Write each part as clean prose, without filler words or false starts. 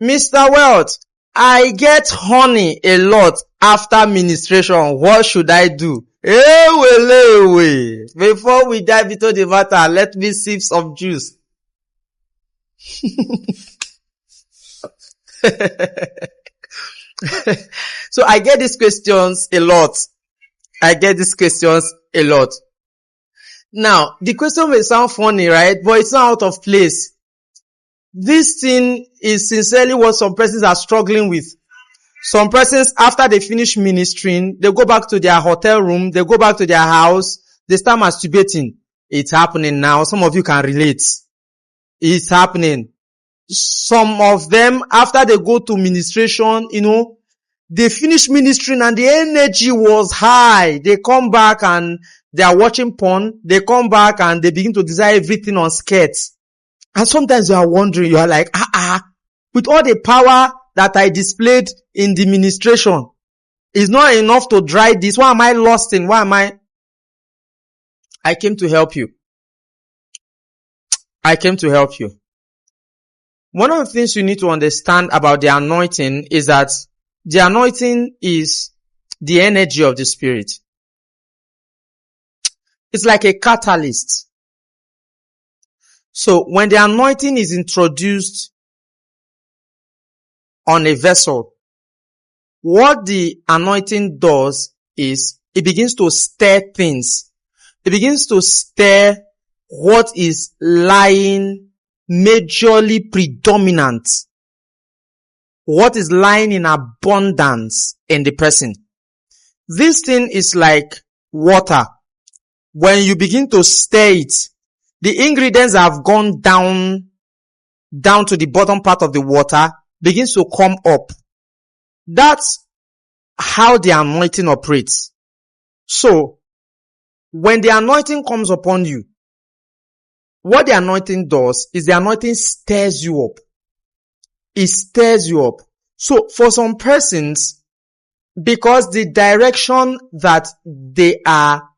Mr. Wealth, I get honey a lot after ministration. What should I do? Before we dive into the matter, let me sip some juice. So I get these questions a lot. Now, the question may sound funny, right? But it's not out of place. This thing is sincerely what some persons are struggling with. Some persons, after they finish ministering, they go back to their hotel room, they go back to their house, they start masturbating. It's happening now. Some of you can relate. It's happening. Some of them, after they go to ministration, they finish ministering and the energy was high. They come back and they are watching porn. They come back and they begin to desire everything on skirts. And sometimes you are wondering, you are like, with all the power that I displayed in the ministration, it's not enough to dry this. Why am I lost in? I came to help you. One of the things you need to understand about the anointing is that the anointing is the energy of the Spirit. It's like a catalyst. So when the anointing is introduced on a vessel, what the anointing does is it begins to stir things. It begins to stir what is lying majorly predominant. What is lying in abundance in the person. This thing is like water. When you begin to stir it, the ingredients have gone down to the bottom part of the water, begins to come up. That's how the anointing operates. So, when the anointing comes upon you, what the anointing does is the anointing stirs you up. It stirs you up. So, for some persons, because the direction that they are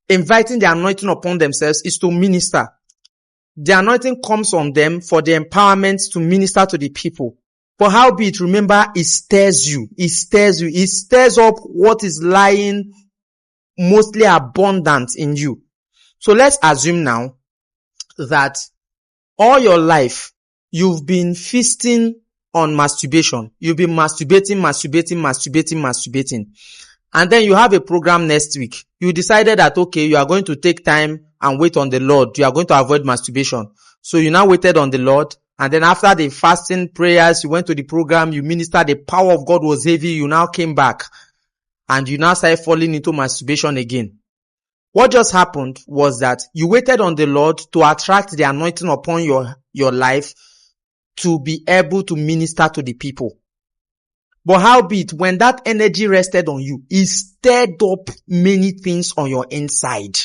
inviting the anointing upon themselves is to minister. The anointing comes on them for the empowerment to minister to the people. But howbeit, remember, it stirs you. It stirs up what is lying mostly abundant in you. So let's assume now that all your life you've been feasting on masturbation. You've been masturbating. And then you have a program next week. You decided that, okay, you are going to take time and wait on the Lord. You are going to avoid masturbation. So you now waited on the Lord. And then after the fasting prayers, you went to the program, you ministered, the power of God was heavy. You now came back and you now started falling into masturbation again. What just happened was that you waited on the Lord to attract the anointing upon your life to be able to minister to the people. But howbeit, when that energy rested on you, it stirred up many things on your inside.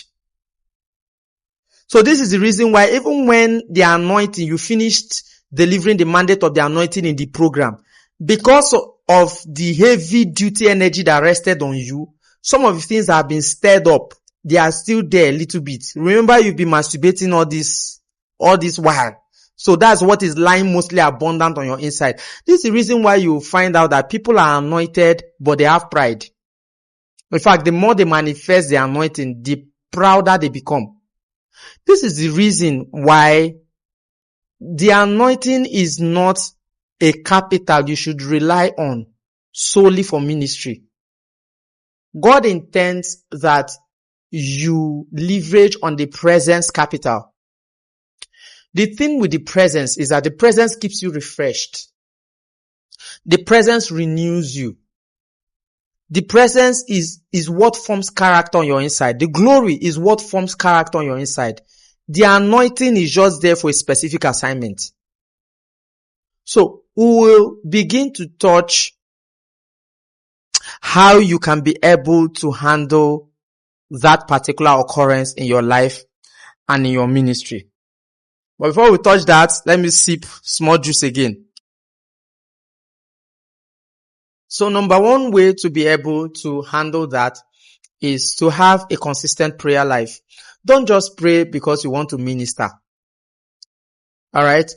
So this is the reason why even when the anointing, you finished delivering the mandate of the anointing in the program, because of the heavy duty energy that rested on you, some of the things that have been stirred up, they are still there a little bit. Remember, you've been masturbating all this while. So that's what is lying mostly abundant on your inside. This is the reason why you find out that people are anointed, but they have pride. In fact, the more they manifest the anointing, the prouder they become. This is the reason why the anointing is not a capital you should rely on solely for ministry. God intends that you leverage on the presence capital. The thing with the presence is that the presence keeps you refreshed. The presence renews you. The presence is what forms character on your inside. The glory is what forms character on your inside. The anointing is just there for a specific assignment. So we will begin to touch how you can be able to handle that particular occurrence in your life and in your ministry. But before we touch that, let me sip small juice again. So number one way to be able to handle that is to have a consistent prayer life. Don't just pray because you want to minister. Alright?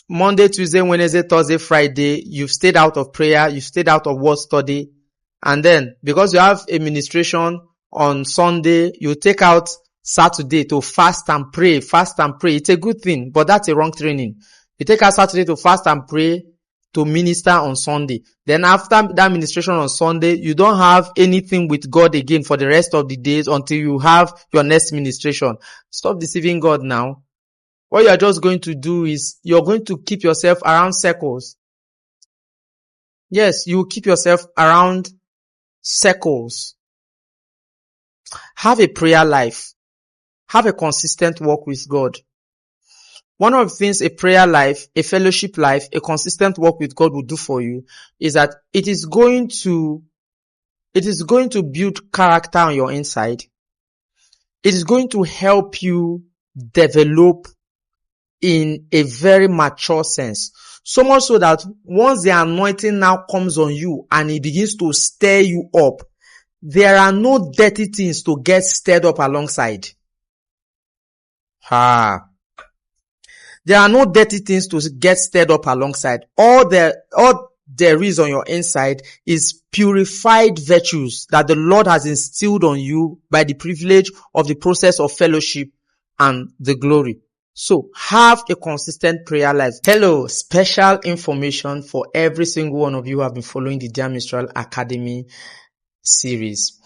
Monday, Tuesday, Wednesday, Thursday, Friday, you've stayed out of prayer, you've stayed out of word study. And then, because you have administration on Sunday, you take out Saturday to fast and pray, fast and pray. It's a good thing, but that's a wrong training. You take out Saturday to fast and pray, to minister on Sunday. Then after that ministration on Sunday, you don't have anything with God again for the rest of the days until you have your next ministration. Stop deceiving God now. What you are just going to do is you're going to keep yourself around circles. Yes, you will keep yourself around circles. Have a prayer life. Have a consistent walk with God. One of the things a prayer life, a fellowship life, a consistent walk with God will do for you is that it is going to build character on your inside. It is going to help you develop in a very mature sense. So much so that once the anointing now comes on you and it begins to stir you up, there are no dirty things to get stirred up alongside. There are no dirty things to get stirred up alongside. All there is on your inside is purified virtues that the Lord has instilled on you by the privilege of the process of fellowship and the glory. So have a consistent prayer life. Hello, special information for every single one of you who have been following the Dear Mistral Academy series.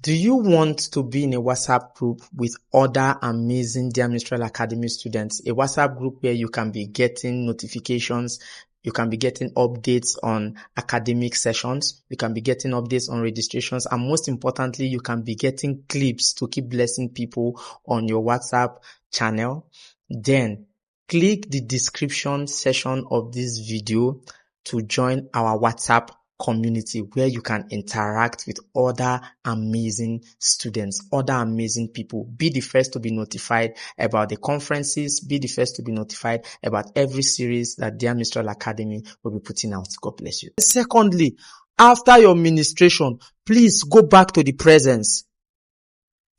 Do you want to be in a WhatsApp group with other amazing Dear Mistral Academy students? A WhatsApp group where you can be getting notifications, you can be getting updates on academic sessions, you can be getting updates on registrations, and most importantly, you can be getting clips to keep blessing people on your WhatsApp channel. Then click the description section of this video to join our WhatsApp community where you can interact with other amazing students, other amazing people. Be the first to be notified about the conferences. Be the first to be notified about every series that Dear Mistral Academy will be putting out. God bless you. Secondly, after your ministration, please go back to the presence.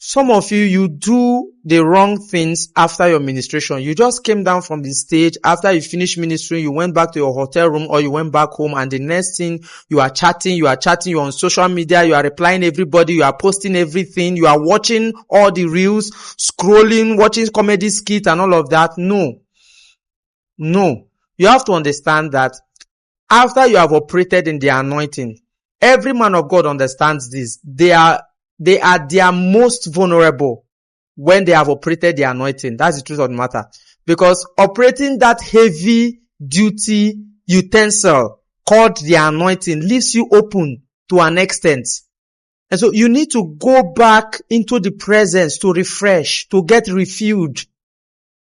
Some of you do the wrong things after your ministration. You just came down from the stage. After you finished ministering, you went back to your hotel room or you went back home, and the next thing you're on social media, you are replying everybody, you are posting everything, you are watching all the reels, scrolling, watching comedy skits and all of that. No. You have to understand that after you have operated in the anointing, every man of God understands this. They are their most vulnerable when they have operated the anointing. That's the truth of the matter. Because operating that heavy duty utensil called the anointing leaves you open to an extent. And so you need to go back into the presence to refresh, to get refilled.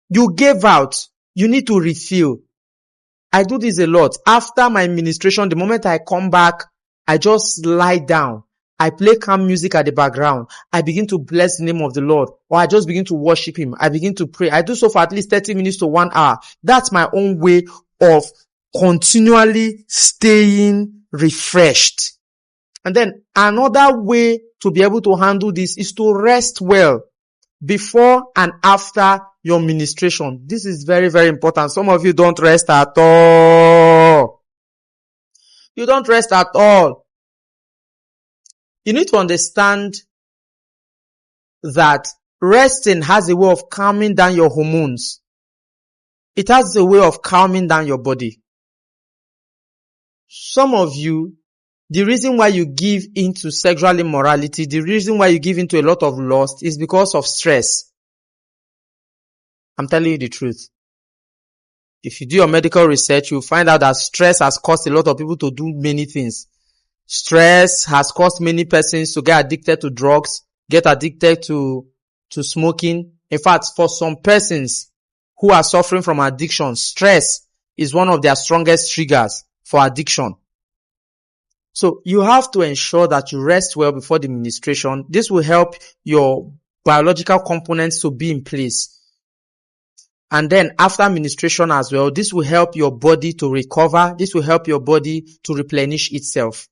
You gave out. You need to refill. I do this a lot. After my ministration, the moment I come back, I just lie down. I play calm music at the background. I begin to bless the name of the Lord, or I just begin to worship Him. I begin to pray. I do so for at least 30 minutes to 1 hour. That's my own way of continually staying refreshed. And then another way to be able to handle this is to rest well before and after your ministration. This is very, very important. Some of you don't rest at all. You don't rest at all. You need to understand that resting has a way of calming down your hormones. It has a way of calming down your body. Some of you, the reason why you give into sexual immorality, the reason why you give into a lot of lust is because of stress. I'm telling you the truth. If you do your medical research, you'll find out that stress has caused a lot of people to do many things. Stress has caused many persons to get addicted to drugs, get addicted to smoking. In fact, for some persons who are suffering from addiction, stress is one of their strongest triggers for addiction. So you have to ensure that you rest well before the ministration. This will help your biological components to be in place. And then after ministration as well, this will help your body to recover. This will help your body to replenish itself.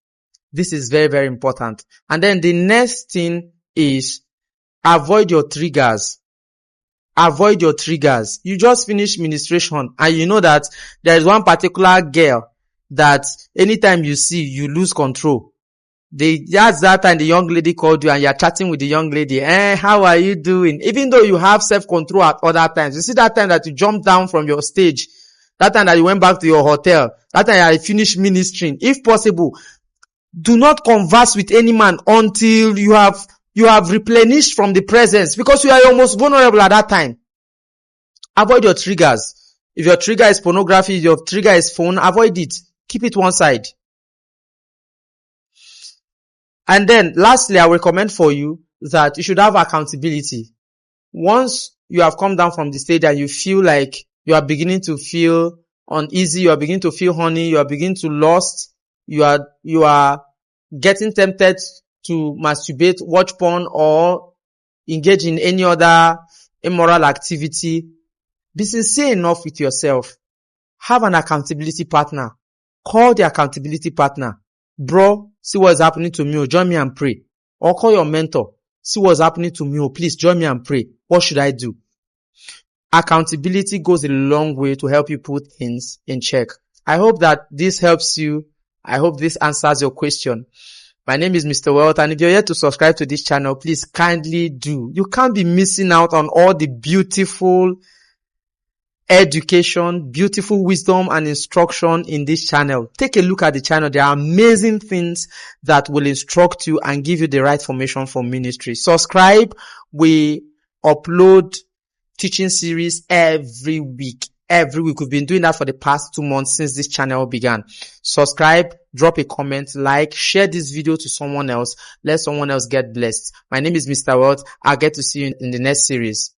This is very, very important. And then the next thing is avoid your triggers. avoid your triggers. You just finish ministration and you know that there is one particular girl that anytime you see, you lose control. That's that time the young lady called you and you're chatting with the young lady. How are you doing? Even though you have self-control at other times. You see that time that you jumped down from your stage, that time that you went back to your hotel, that time you finished ministering. If possible, do not converse with any man until you have replenished from the presence, because you are your most vulnerable at that time. Avoid your triggers. If your trigger is pornography, if your trigger is phone, avoid it. Keep it one side. And then lastly, I recommend for you that you should have accountability. Once you have come down from the stage and you feel like you are beginning to feel uneasy, you are beginning to feel horny, you are beginning to lust, you are getting tempted to masturbate, watch porn, or engage in any other immoral activity, be sincere enough with yourself. Have an accountability partner. Call the accountability partner. Bro, see what's happening to me. Join me and pray. Or call your mentor. See what's happening to me. Please join me and pray. What should I do? Accountability goes a long way to help you put things in check. I hope that this helps you. I hope this answers your question. My name is Mr. Wealth, and if you're yet to subscribe to this channel, please kindly do. You can't be missing out on all the beautiful education, beautiful wisdom and instruction in this channel. Take a look at the channel. There are amazing things that will instruct you and give you the right formation for ministry. Subscribe. We upload teaching series every week. We've been doing that for the past 2 months since this channel began. Subscribe, drop a comment, like, share this video to someone else. Let someone else get blessed. My name is Mr. Wealth. I'll get to see you in the next series.